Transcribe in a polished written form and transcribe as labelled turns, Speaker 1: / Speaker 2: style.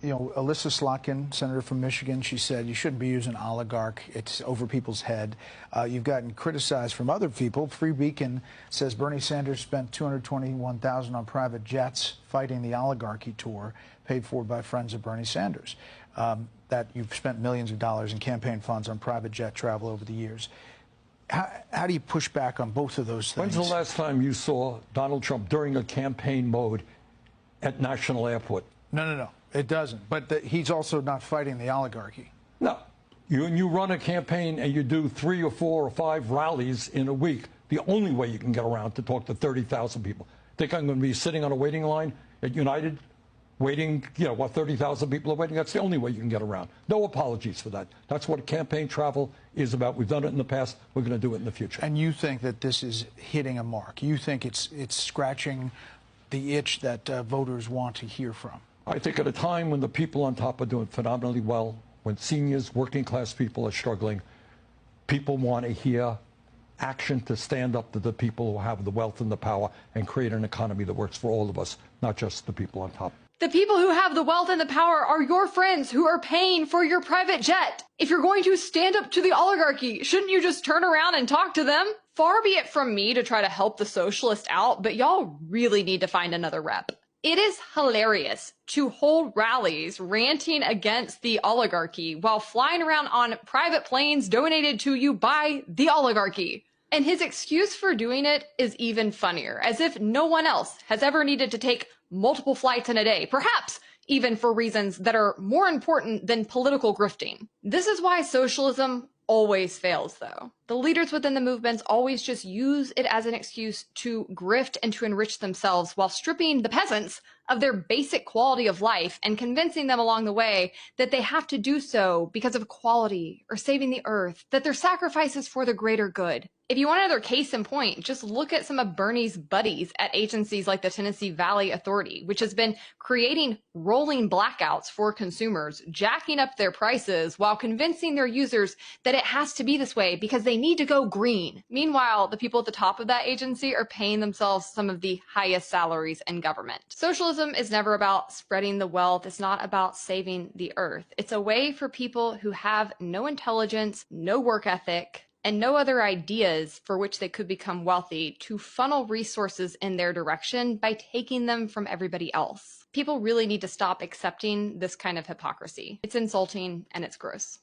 Speaker 1: Alyssa Slotkin, senator from Michigan, she said you shouldn't be using oligarch. It's over people's head. You've gotten criticized from other people. Free Beacon says Bernie Sanders spent $221,000 on private jets fighting the oligarchy tour, paid for by friends of Bernie Sanders. That you've spent millions of dollars in campaign funds on private jet travel over the years. How do you push back on both of those things?
Speaker 2: When's the last time you saw Donald Trump during a campaign mode at National Airport?
Speaker 1: No. It doesn't. But he's also not fighting the oligarchy.
Speaker 2: No. You run a campaign and you do 3 or 4 or 5 rallies in a week. The only way you can get around to talk to 30,000 people. Think I'm going to be sitting on a waiting line at United, waiting, 30,000 people are waiting? That's the only way you can get around. No apologies for that. That's what campaign travel is about. We've done it in the past. We're going to do it in the future.
Speaker 1: And you think that this is hitting a mark? You think it's scratching the itch that voters want to hear from?
Speaker 2: I think at a time when the people on top are doing phenomenally well, when seniors, working class people are struggling, people want to hear action to stand up to the people who have the wealth and the power and create an economy that works for all of us, not just the people on top.
Speaker 3: The people who have the wealth and the power are your friends who are paying for your private jet. If you're going to stand up to the oligarchy, shouldn't you just turn around and talk to them? Far be it from me to try to help the socialists out, but y'all really need to find another rep. It is hilarious to hold rallies ranting against the oligarchy while flying around on private planes donated to you by the oligarchy. And his excuse for doing it is even funnier, as if no one else has ever needed to take multiple flights in a day, perhaps even for reasons that are more important than political grifting. This is why socialism always fails, though. The leaders within the movements always just use it as an excuse to grift and to enrich themselves while stripping the peasants of their basic quality of life and convincing them along the way that they have to do so because of equality or saving the earth, that their sacrifice is for the greater good. If you want another case in point, just look at some of Bernie's buddies at agencies like the Tennessee Valley Authority, which has been creating rolling blackouts for consumers, jacking up their prices while convincing their users that it has to be this way because they need to go green. Meanwhile, the people at the top of that agency are paying themselves some of the highest salaries in government. Socialism is never about spreading the wealth. It's not about saving the earth. It's a way for people who have no intelligence, no work ethic, and no other ideas for which they could become wealthy to funnel resources in their direction by taking them from everybody else. People really need to stop accepting this kind of hypocrisy. It's insulting and it's gross.